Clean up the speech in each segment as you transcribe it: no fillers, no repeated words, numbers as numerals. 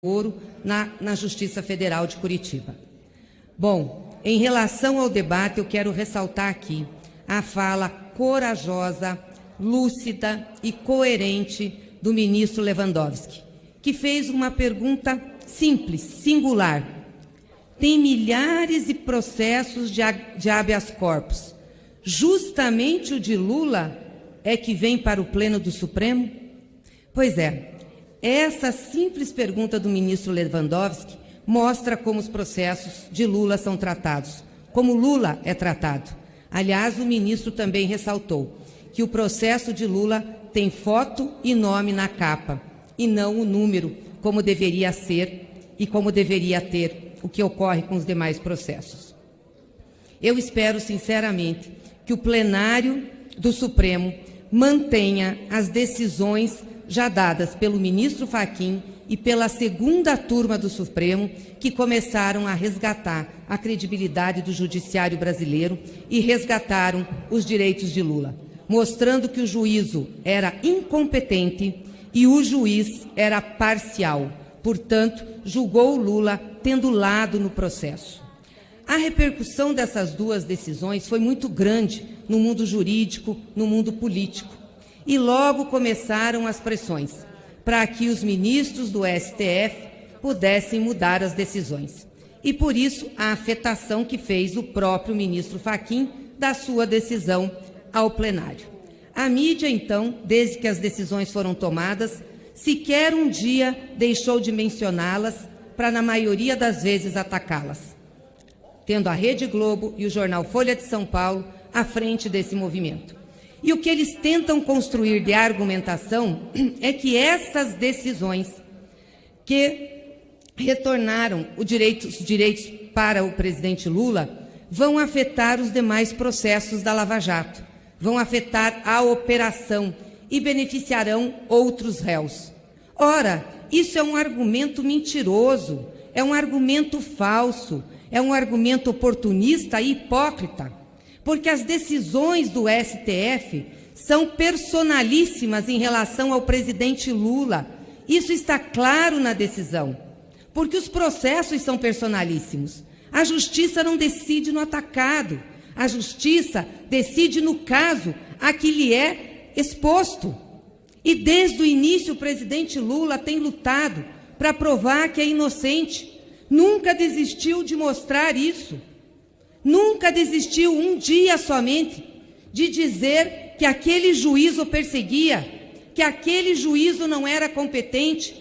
Ouro na Justiça Federal de Curitiba. Bom, em relação ao debate, eu quero ressaltar aqui a fala corajosa, lúcida e coerente do ministro Lewandowski, que fez uma pergunta simples, singular. Tem milhares de processos de habeas corpus. Justamente o de Lula é que vem para o Pleno do Supremo? Pois é. Essa simples pergunta do ministro Lewandowski mostra como os processos de Lula são tratados, como Lula é tratado. Aliás, o ministro também ressaltou que o processo de Lula tem foto e nome na capa, e não o número, como deveria ser e como deveria ter o que ocorre com os demais processos. Eu espero, sinceramente, que o plenário do Supremo mantenha as decisões já dadas pelo ministro Fachin e pela segunda turma do Supremo, que começaram a resgatar a credibilidade do judiciário brasileiro e resgataram os direitos de Lula, mostrando que o juízo era incompetente e o juiz era parcial, portanto, julgou Lula tendo lado no processo. A repercussão dessas duas decisões foi muito grande no mundo jurídico, no mundo político. E logo começaram as pressões para que os ministros do STF pudessem mudar as decisões. E por isso a afetação que fez o próprio ministro Fachin da sua decisão ao plenário. A mídia, então, desde que as decisões foram tomadas, sequer um dia deixou de mencioná-las para, na maioria das vezes, atacá-las, tendo a Rede Globo e o jornal Folha de São Paulo à frente desse movimento. E o que eles tentam construir de argumentação é que essas decisões que retornaram os direitos para o presidente Lula vão afetar os demais processos da Lava Jato, vão afetar a operação e beneficiarão outros réus. Ora, isso é um argumento mentiroso, é um argumento falso, é um argumento oportunista e hipócrita, porque as decisões do STF são personalíssimas em relação ao presidente Lula. Isso está claro na decisão, porque os processos são personalíssimos. A justiça não decide no atacado, a justiça decide no caso a que lhe é exposto. E desde o início o presidente Lula tem lutado para provar que é inocente, nunca desistiu de mostrar isso. Nunca desistiu um dia somente de dizer que aquele juízo perseguia, que aquele juízo não era competente.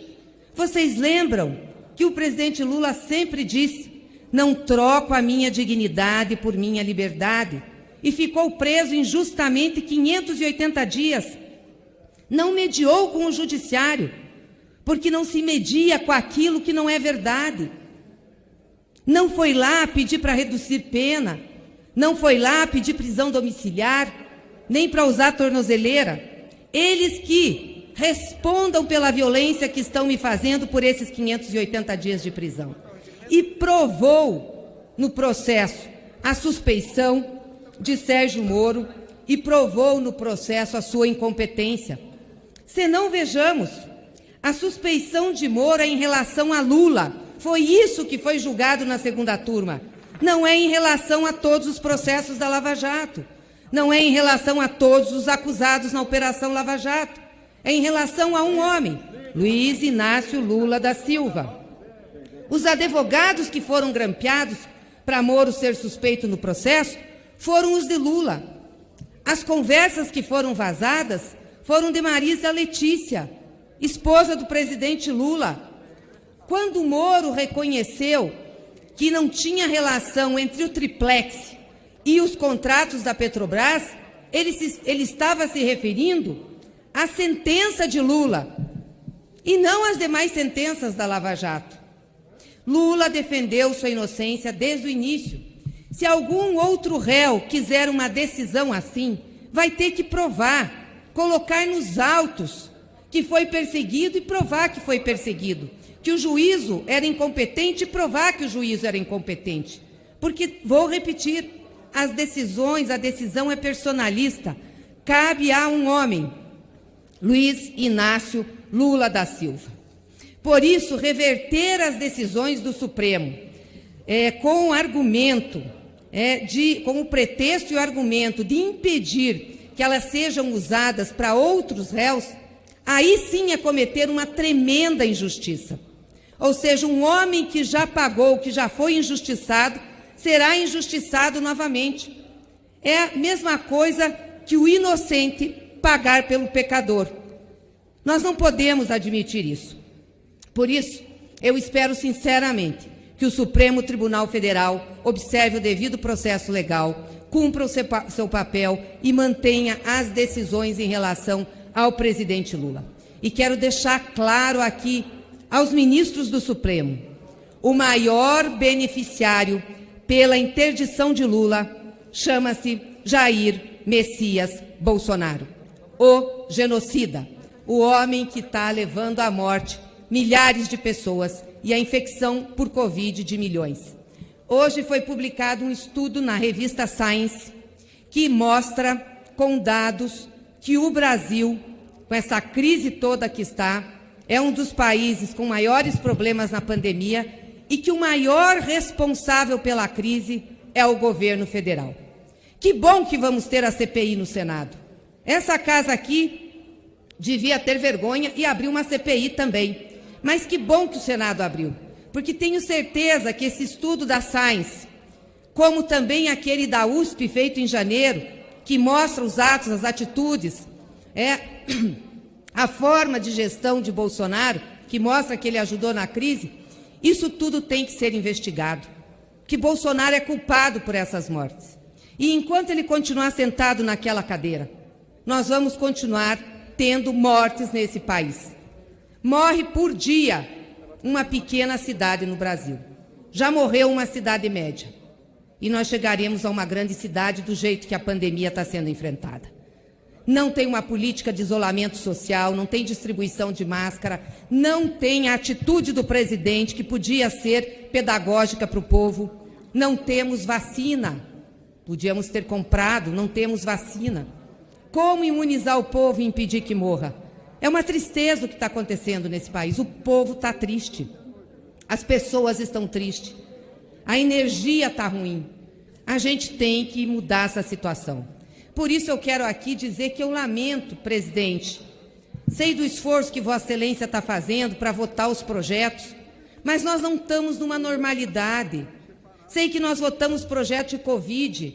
Vocês lembram que o presidente Lula sempre disse: não troco a minha dignidade por minha liberdade, e ficou preso injustamente 580 dias. Não mediou com o judiciário, porque não se media com aquilo que não é verdade. Não foi lá pedir para reduzir pena, não foi lá pedir prisão domiciliar, nem para usar tornozeleira. Eles que respondam pela violência que estão me fazendo por esses 580 dias de prisão. E provou no processo a suspeição de Sérgio Moro e provou no processo a sua incompetência. Senão, vejamos, a suspeição de Moro é em relação a Lula. Foi isso que foi julgado na segunda turma. Não é em relação a todos os processos da Lava Jato. Não é em relação a todos os acusados na Operação Lava Jato. É em relação a um homem, Luiz Inácio Lula da Silva. Os advogados que foram grampeados para Moro ser suspeito no processo foram os de Lula. As conversas que foram vazadas foram de Marisa Letícia, esposa do presidente Lula. Quando Moro reconheceu que não tinha relação entre o triplex e os contratos da Petrobras, ele estava se referindo à sentença de Lula e não às demais sentenças da Lava Jato. Lula defendeu sua inocência desde o início. Se algum outro réu quiser uma decisão assim, vai ter que provar, colocar nos autos que foi perseguido e provar que foi perseguido. Que o juízo era incompetente e provar que o juízo era incompetente. Porque, vou repetir, a decisão é personalista. Cabe a um homem, Luiz Inácio Lula da Silva. Por isso, reverter as decisões do Supremo com o argumento, com o pretexto e o argumento de impedir que elas sejam usadas para outros réus, aí sim é cometer uma tremenda injustiça. Ou seja, um homem que já pagou, que já foi injustiçado, será injustiçado novamente. É a mesma coisa que o inocente pagar pelo pecador. Nós não podemos admitir isso. Por isso, eu espero sinceramente que o Supremo Tribunal Federal observe o devido processo legal, cumpra o seu papel e mantenha as decisões em relação ao presidente Lula. E quero deixar claro aqui aos ministros do Supremo, o maior beneficiário pela interdição de Lula chama-se Jair Messias Bolsonaro, o genocida, o homem que está levando à morte milhares de pessoas e a infecção por Covid de milhões. Hoje foi publicado um estudo na revista Science que mostra com dados que o Brasil, com essa crise toda que está, é um dos países com maiores problemas na pandemia e que o maior responsável pela crise é o governo federal. Que bom que vamos ter a CPI no Senado. Essa casa aqui devia ter vergonha e abrir uma CPI também. Mas que bom que o Senado abriu, porque tenho certeza que esse estudo da Science, como também aquele da USP feito em janeiro, que mostra os atos, as atitudes, a forma de gestão de Bolsonaro, que mostra que ele ajudou na crise, isso tudo tem que ser investigado, que Bolsonaro é culpado por essas mortes. E enquanto ele continuar sentado naquela cadeira, nós vamos continuar tendo mortes nesse país. Morre por dia uma pequena cidade no Brasil. Já morreu uma cidade média. E nós chegaremos a uma grande cidade do jeito que a pandemia está sendo enfrentada. Não tem uma política de isolamento social, não tem distribuição de máscara, não tem a atitude do presidente, que podia ser pedagógica para o povo. Não temos vacina. Podíamos ter comprado, não temos vacina. Como imunizar o povo e impedir que morra? É uma tristeza o que está acontecendo nesse país. O povo está triste. As pessoas estão tristes. A energia está ruim. A gente tem que mudar essa situação. Por isso eu quero aqui dizer que eu lamento, presidente. Sei do esforço que Vossa Excelência está fazendo para votar os projetos, mas nós não estamos numa normalidade. Sei que nós votamos projeto de Covid.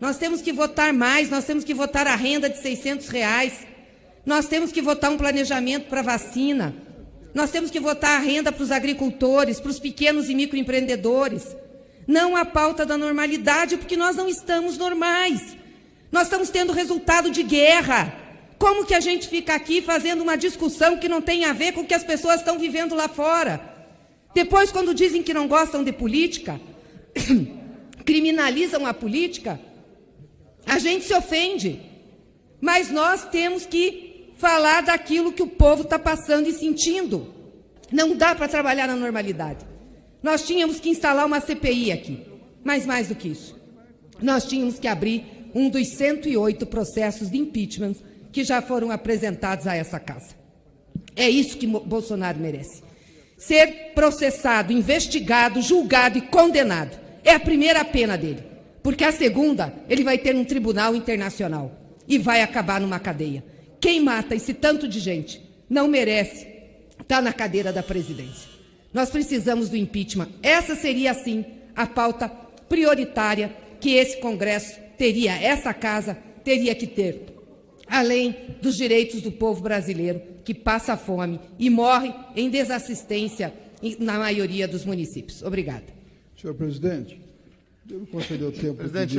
Nós temos que votar mais, nós temos que votar a renda de R$600. Nós temos que votar um planejamento para vacina. Nós temos que votar a renda para os agricultores, para os pequenos e microempreendedores. Não a pauta da normalidade, porque nós não estamos normais. Nós estamos tendo resultado de guerra. Como que a gente fica aqui fazendo uma discussão que não tem a ver com o que as pessoas estão vivendo lá fora? Depois, quando dizem que não gostam de política, criminalizam a política, a gente se ofende. Mas nós temos que falar daquilo que o povo está passando e sentindo. Não dá para trabalhar na normalidade. Nós tínhamos que instalar uma CPI aqui, mas mais do que isso. Nós tínhamos que abrir um dos 108 processos de impeachment que já foram apresentados a essa casa. É isso que Bolsonaro merece. Ser processado, investigado, julgado e condenado. É a primeira pena dele, porque a segunda ele vai ter num tribunal internacional e vai acabar numa cadeia. Quem mata esse tanto de gente não merece estar na cadeira da presidência. Nós precisamos do impeachment. Essa seria, sim, a pauta prioritária que esse Congresso teria, essa casa teria que ter, além dos direitos do povo brasileiro que passa fome e morre em desassistência na maioria dos municípios. Obrigada. Senhor presidente, devo conceder o tempo. Presidente,